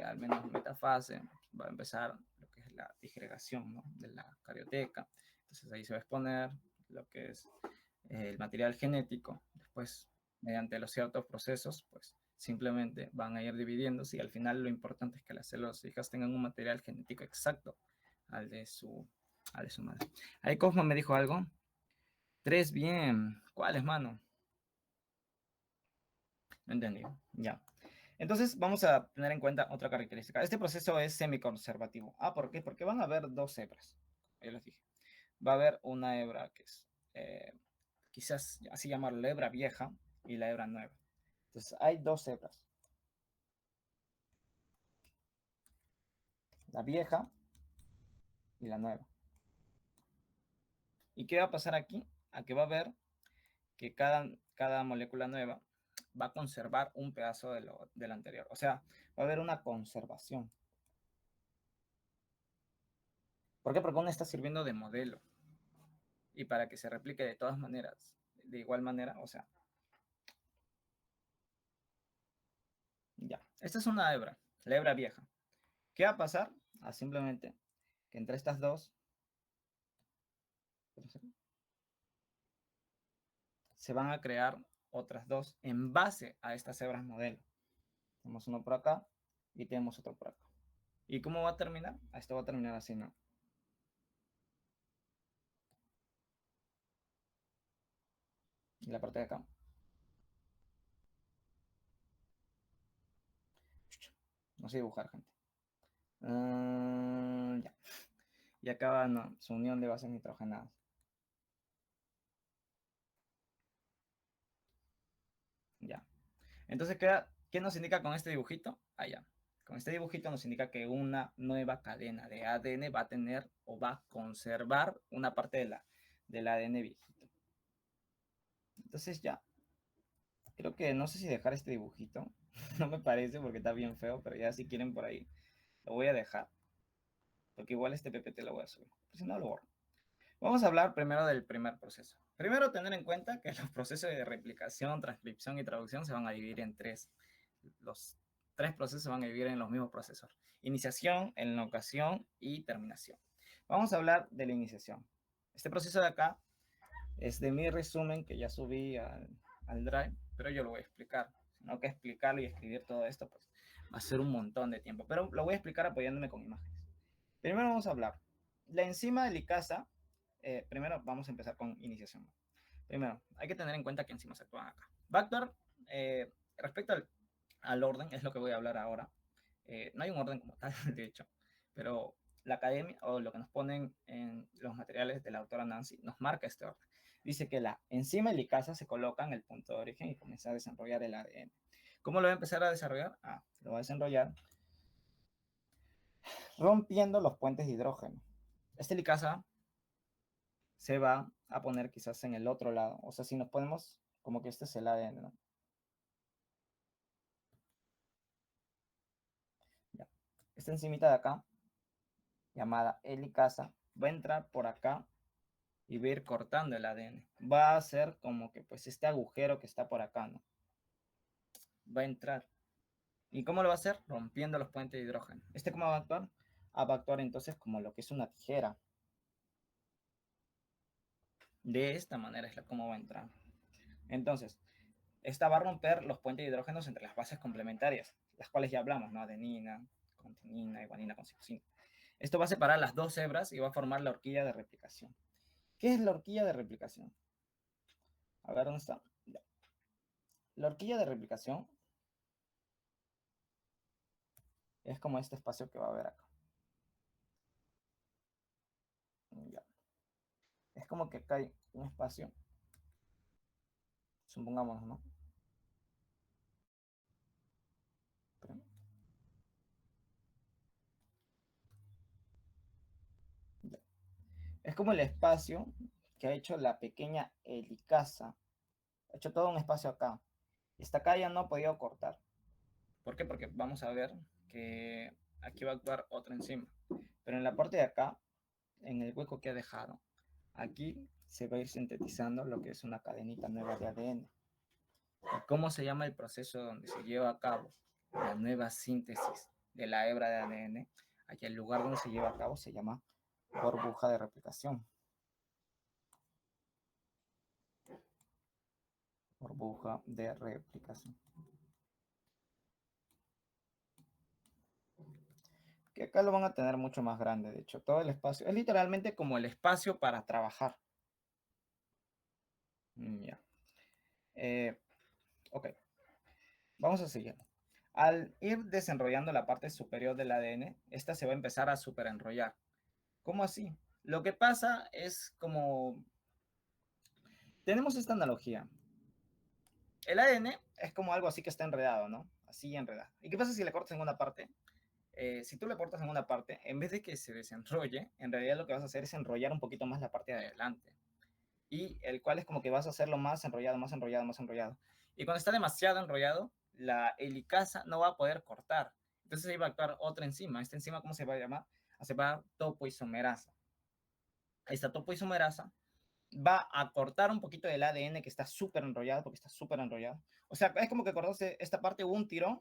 al menos metafase, va a empezar lo que es la disgregación, ¿no? De la carioteca. Entonces ahí se va a exponer lo que es el material genético. Después, mediante los ciertos procesos, pues simplemente van a ir dividiéndose y al final lo importante es que las células hijas tengan un material genético exacto al de su madre. Ahí Cosmo me dijo algo. 3, bien. ¿Cuáles, mano? No entendí. Ya. Entonces vamos a tener en cuenta otra característica. Este proceso es semiconservativo. ¿Por qué? Porque van a haber 2 hebras. Ya les dije. Va a haber una hebra que es, quizás así llamarlo, la hebra vieja y la hebra nueva. Entonces hay 2 hebras. La vieja y la nueva. ¿Y qué va a pasar aquí? A que va a haber que cada molécula nueva va a conservar un pedazo de lo anterior. O sea, va a haber una conservación. ¿Por qué? Porque una está sirviendo de modelo. Y para que se replique de todas maneras, de igual manera, o sea, ya. Esta es una hebra, la hebra vieja. ¿Qué va a pasar? Simplemente que entre estas dos se van a crear otras dos en base a estas hebras modelo. Tenemos uno por acá y tenemos otro por acá. ¿Y cómo va a terminar? Esto va a terminar así, ¿no? Y la parte de acá. No sé dibujar, gente. Ya. Y acaba, no, su unión de bases nitrogenadas. Entonces, ¿qué nos indica con este dibujito? Allá. Con este dibujito nos indica que una nueva cadena de ADN va a tener o va a conservar una parte del ADN viejito. Entonces ya, creo que no sé si dejar este dibujito. No me parece porque está bien feo, pero ya si quieren por ahí, lo voy a dejar. Porque igual este PPT lo voy a subir. Pues si no, lo borro. Vamos a hablar primero del primer proceso. Primero, tener en cuenta que los procesos de replicación, transcripción y traducción se van a dividir en tres. Los tres procesos se van a dividir en los mismos procesos. Iniciación, enlocación y terminación. Vamos a hablar de la iniciación. Este proceso de acá es de mi resumen que ya subí al Drive, pero yo lo voy a explicar. No que explicarlo y escribir todo esto, pues va a ser un montón de tiempo. Pero lo voy a explicar apoyándome con imágenes. Primero vamos a hablar. La enzima de licasa, primero vamos a empezar con iniciación. Primero, hay que tener en cuenta qué enzimas actúan acá. Va a actuar respecto al orden, es lo que voy a hablar ahora. No hay un orden como tal, de hecho, pero la academia o lo que nos ponen en los materiales de la autora Nancy nos marca este orden. Dice que la enzima helicasa se coloca en el punto de origen y comienza a desarrollar el ADN. ¿Cómo lo va a empezar a desarrollar? Lo va a desarrollar rompiendo los puentes de hidrógeno. Esta helicasa se va a poner quizás en el otro lado. O sea, si nos ponemos como que este es el ADN, ¿no? Ya. Esta enzimita de acá, llamada helicasa, va a entrar por acá y va a ir cortando el ADN. Va a hacer como que pues este agujero que está por acá, ¿no? Va a entrar. ¿Y cómo lo va a hacer? Rompiendo los puentes de hidrógeno. ¿Este cómo va a actuar? Va a actuar entonces como lo que es una tijera. De esta manera es como va a entrar. Entonces, esta va a romper los puentes de hidrógenos entre las bases complementarias, las cuales ya hablamos, ¿no? Adenina, contenina y guanina con citosina. Esto va a separar las dos hebras y va a formar la horquilla de replicación. ¿Qué es la horquilla de replicación? A ver, ¿dónde está? Ya. La horquilla de replicación es como este espacio que va a haber acá. Ya. Es como que acá hay un espacio, supongamos, ¿no? Ya. Es como el espacio que ha hecho la pequeña helicasa. Ha hecho todo un espacio acá. Esta acá ya no ha podido cortar. ¿Por qué? Porque vamos a ver que aquí va a actuar otra enzima. Pero en la parte de acá, en el hueco que ha dejado, aquí se va a ir sintetizando lo que es una cadenita nueva de ADN. ¿Y cómo se llama el proceso donde se lleva a cabo la nueva síntesis de la hebra de ADN? Aquí el lugar donde se lleva a cabo se llama burbuja de replicación. Burbuja de replicación. Que acá lo van a tener mucho más grande, de hecho, todo el espacio. Es literalmente como el espacio para trabajar. Ya. Ok, vamos a seguir. Al ir desenrollando la parte superior del ADN, esta se va a empezar a superenrollar. ¿Cómo así? Lo que pasa es como... Tenemos esta analogía. El ADN es como algo así que está enredado, ¿no? Así enredado. ¿Y qué pasa si le cortas en una parte? Si tú le cortas en una parte, en vez de que se desenrolle, en realidad lo que vas a hacer es enrollar un poquito más la parte de adelante. Y el cual es como que vas a hacerlo más enrollado, más enrollado, más enrollado. Y cuando está demasiado enrollado, la helicasa no va a poder cortar. Entonces ahí va a actuar otra enzima. Esta enzima, ¿cómo se va a llamar? Se va a llamar topoisomerasa. Esta topoisomerasa va a cortar un poquito del ADN que está súper enrollado, porque está súper enrollado. O sea, es como que cortarse esta parte, hubo un tirón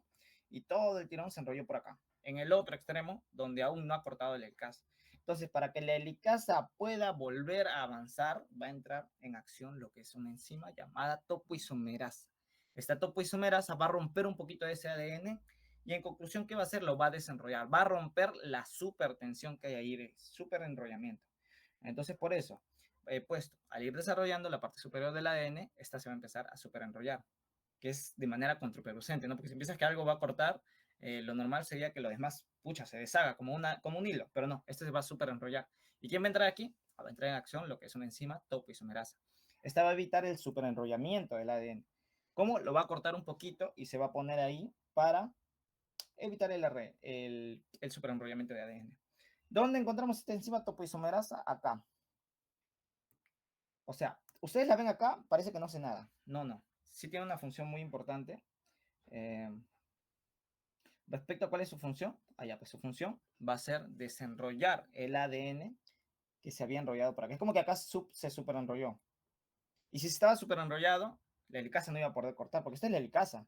y todo el tirón se enrolló por acá. En el otro extremo, donde aún no ha cortado el helicasa. Entonces, para que la helicasa pueda volver a avanzar, va a entrar en acción lo que es una enzima llamada topoisomerasa. Esta topoisomerasa va a romper un poquito de ese ADN y en conclusión, ¿qué va a hacer? Lo va a desenrollar, va a romper la supertensión que hay ahí, el super enrollamiento. Entonces, por eso, puesto, al ir desarrollando la parte superior del ADN, esta se va a empezar a superenrollar, que es de manera contraproducente, ¿no? Porque si piensas que algo va a cortar, lo normal sería que lo demás, pucha, se deshaga como un hilo, pero no, este se va a superenrollar. ¿Y quién va a entrar aquí? Va a entrar en acción lo que es una enzima topoisomerasa. Esta va a evitar el superenrollamiento del ADN. ¿Cómo? Lo va a cortar un poquito y se va a poner ahí para evitar el superenrollamiento de ADN. ¿Dónde encontramos esta enzima topoisomerasa? Acá. O sea, ustedes la ven acá, parece que no hace nada. No, no. Sí tiene una función muy importante. Respecto a cuál es su función, pues su función va a ser desenrollar el ADN que se había enrollado por acá. Es como que acá se superenrolló. Y si estaba superenrollado, la helicasa no iba a poder cortar, porque esta es la helicasa.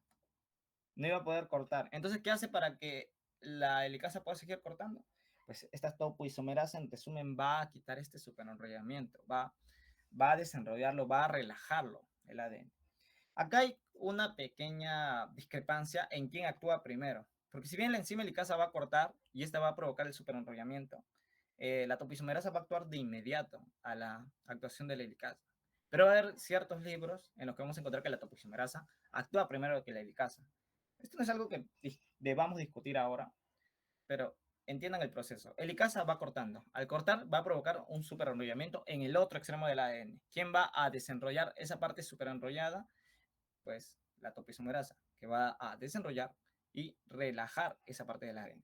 No iba a poder cortar. Entonces, ¿qué hace para que la helicasa pueda seguir cortando? Pues esta topoisomerasa, en resumen, va a quitar este superenrollamiento, va a desenrollarlo, va a relajarlo, el ADN. Acá hay una pequeña discrepancia en quién actúa primero. Porque si bien la enzima helicasa va a cortar y esta va a provocar el superenrollamiento, la topoisomerasa va a actuar de inmediato a la actuación de la helicasa. Pero va a haber ciertos libros en los que vamos a encontrar que la topoisomerasa actúa primero que la helicasa. Esto no es algo que debamos discutir ahora, pero entiendan el proceso. Helicasa va cortando. Al cortar va a provocar un superenrollamiento en el otro extremo del ADN. ¿Quién va a desenrollar esa parte superenrollada? Pues la topoisomerasa, que va a desenrollar y relajar esa parte del ADN.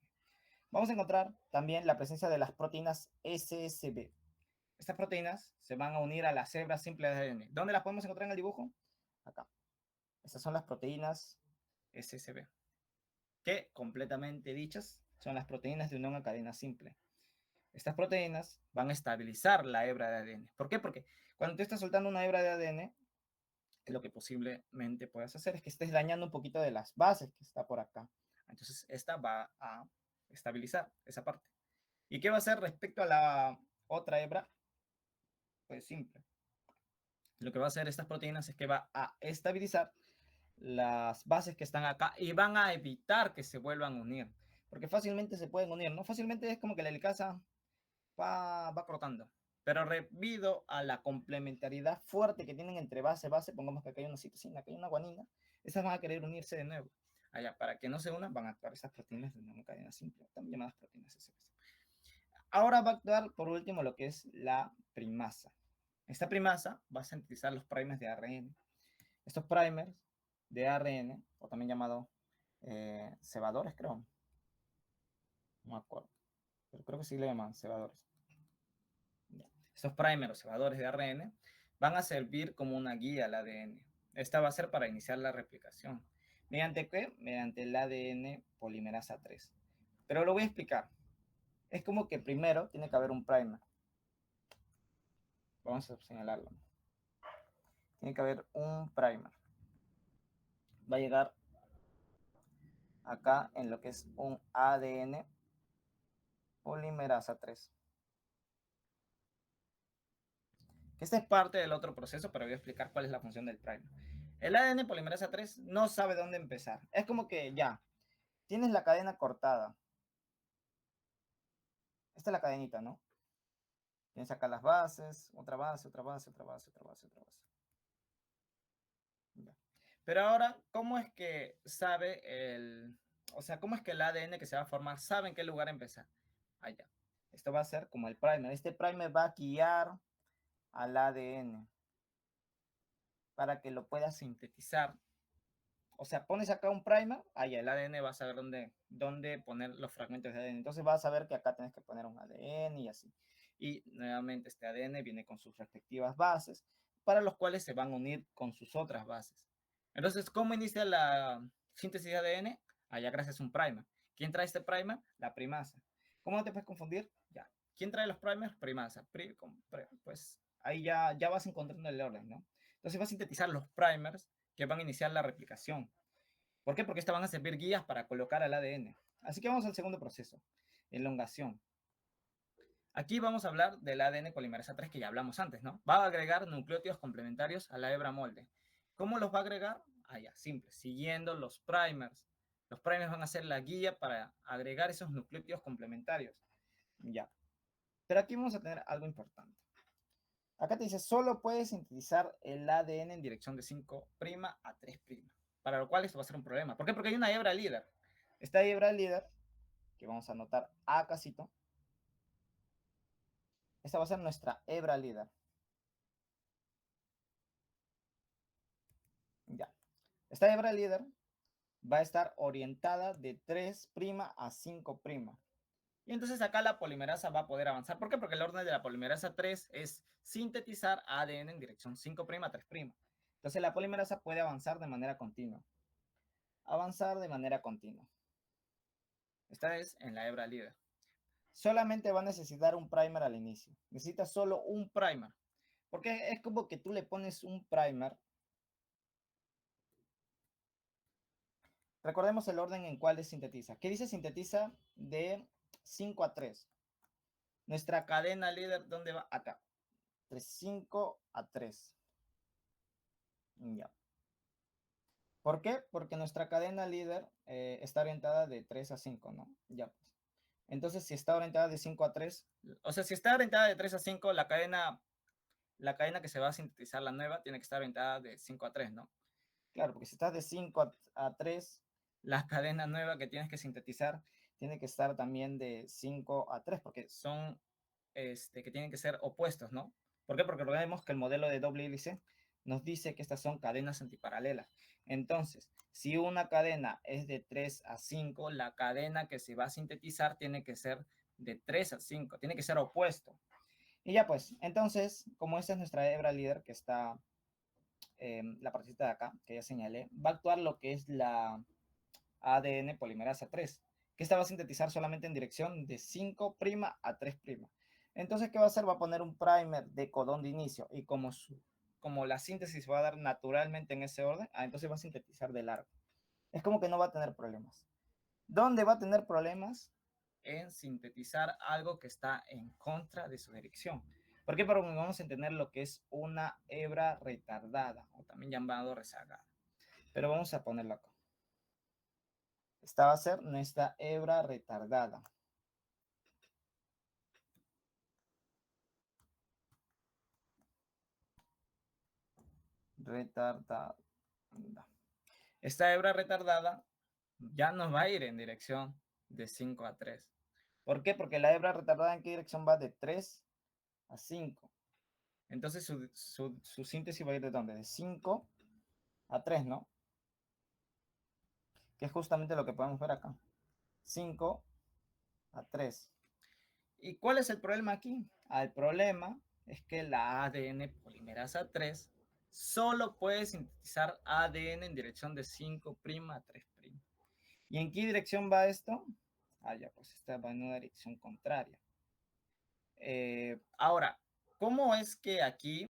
Vamos a encontrar también la presencia de las proteínas SSB. Estas proteínas se van a unir a las hebras simples de ADN. ¿Dónde las podemos encontrar en el dibujo? Acá. Estas son las proteínas SSB, que completamente dichas son las proteínas de unión a cadena simple. Estas proteínas van a estabilizar la hebra de ADN. ¿Por qué? Porque cuando tú estás soltando una hebra de ADN, lo que posiblemente puedas hacer es que estés dañando un poquito de las bases que está por acá. Entonces, esta va a estabilizar esa parte. ¿Y qué va a hacer respecto a la otra hebra? Pues simple. Lo que va a hacer estas proteínas es que va a estabilizar las bases que están acá y van a evitar que se vuelvan a unir. Porque fácilmente se pueden unir, ¿no? Fácilmente es como que la helicasa va cortando. Pero debido a la complementariedad fuerte que tienen entre base, pongamos que acá hay una citosina, acá hay una guanina, esas van a querer unirse de nuevo. Allá, para que no se unan, van a actuar esas proteínas de una cadena simple, también llamadas proteínas SSB. Ahora va a actuar por último lo que es la primasa. Esta primasa va a sintetizar los primers de ARN. Estos primers de ARN, o también llamados cebadores, creo. No me acuerdo. Pero creo que sí le llaman cebadores. Estos primers o cebadores de ARN van a servir como una guía al ADN. Esta va a ser para iniciar la replicación. ¿Mediante qué? Mediante el ADN polimerasa 3. Pero lo voy a explicar. Es como que primero tiene que haber un primer. Vamos a señalarlo. Tiene que haber un primer. Va a llegar acá en lo que es un ADN polimerasa 3. Este es parte del otro proceso, pero voy a explicar cuál es la función del primer. El ADN polimerasa 3 no sabe dónde empezar. Es como que ya, tienes la cadena cortada. Esta es la cadenita, ¿no? Tienes acá las bases, otra base, otra base, otra base, otra base, otra base. Ya. Pero ahora, ¿cómo es que sabe cómo es que el ADN que se va a formar sabe en qué lugar empezar? Allá. Esto va a ser como el primer. Este primer va a guiar al ADN para que lo pueda sintetizar. O sea, pones acá un primer, allá el ADN va a saber dónde poner los fragmentos de ADN. Entonces va a saber que acá tienes que poner un ADN y así. Y nuevamente este ADN viene con sus respectivas bases, para los cuales se van a unir con sus otras bases. Entonces, ¿cómo inicia la síntesis de ADN? Allá gracias a un primer. ¿Quién trae este primer? La primasa. ¿Cómo no te puedes confundir? Ya. ¿Quién trae los primers? Primasa. Pues ahí ya vas encontrando el orden, ¿no? Entonces va a sintetizar los primers que van a iniciar la replicación. ¿Por qué? Porque estas van a servir guías para colocar al ADN. Así que vamos al segundo proceso, elongación. Aquí vamos a hablar del ADN polimerasa 3 que ya hablamos antes, ¿no? Va a agregar nucleótidos complementarios a la hebra molde. ¿Cómo los va a agregar? Ya, simple, siguiendo los primers. Los primers van a ser la guía para agregar esos nucleótidos complementarios. Ya. Pero aquí vamos a tener algo importante. Acá te dice, solo puedes sintetizar el ADN en dirección de 5' a 3'. Para lo cual esto va a ser un problema. ¿Por qué? Porque hay una hebra líder. Esta hebra líder, que vamos a anotar acácito, esta va a ser nuestra hebra líder. Ya. Esta hebra líder va a estar orientada de 3' a 5'. Y entonces acá la polimerasa va a poder avanzar. ¿Por qué? Porque el orden de la polimerasa 3 es sintetizar ADN en dirección 5' a 3'. Entonces la polimerasa puede avanzar de manera continua. Avanzar de manera continua. Esta es en la hebra líder. Solamente va a necesitar un primer al inicio. Necesita solo un primer. Porque es como que tú le pones un primer. Recordemos el orden en cual sintetiza. ¿Qué dice sintetiza? De 5 a 3. Nuestra cadena líder, ¿dónde va? Acá. De 5 a 3. Ya. ¿Por qué? Porque nuestra cadena líder está orientada de 3 a 5, ¿no? Ya pues. Entonces, si está orientada de 5 a 3, o sea, si está orientada de 3 a 5, la cadena que se va a sintetizar, la nueva, tiene que estar orientada de 5 a 3, ¿no? Claro, porque si estás de 5 a 3, la cadena nueva que tienes que sintetizar tiene que estar también de 5 a 3, porque son que tienen que ser opuestos, ¿no? ¿Por qué? Porque recordemos que el modelo de doble hélice nos dice que estas son cadenas antiparalelas. Entonces, si una cadena es de 3 a 5, la cadena que se va a sintetizar tiene que ser de 3 a 5, tiene que ser opuesto. Y ya pues, entonces, como esta es nuestra hebra líder que está la partecita de acá, que ya señalé, va a actuar lo que es la ADN polimerasa 3, que esta va a sintetizar solamente en dirección de 5' a 3'. Entonces, ¿qué va a hacer? Va a poner un primer de codón de inicio y como la síntesis va a dar naturalmente en ese orden, entonces va a sintetizar de largo. Es como que no va a tener problemas. ¿Dónde va a tener problemas? En sintetizar algo que está en contra de su dirección. ¿Por qué? Porque vamos a entender lo que es una hebra retardada, o también llamado rezagada. Pero vamos a ponerlo acá. Esta va a ser nuestra hebra retardada. Retardada. Esta hebra retardada ya nos va a ir en dirección de 5 a 3. ¿Por qué? Porque la hebra retardada, ¿en qué dirección va? De 3 a 5. Entonces su síntesis va a ir de dónde? De 5 a 3, ¿no? Que es justamente lo que podemos ver acá. 5 a 3. ¿Y cuál es el problema aquí? El problema es que la ADN polimerasa 3 solo puede sintetizar ADN en dirección de 5' a 3'. ¿Y en qué dirección va esto? Ya, pues esta va en una dirección contraria. Ahora, ¿cómo es que aquí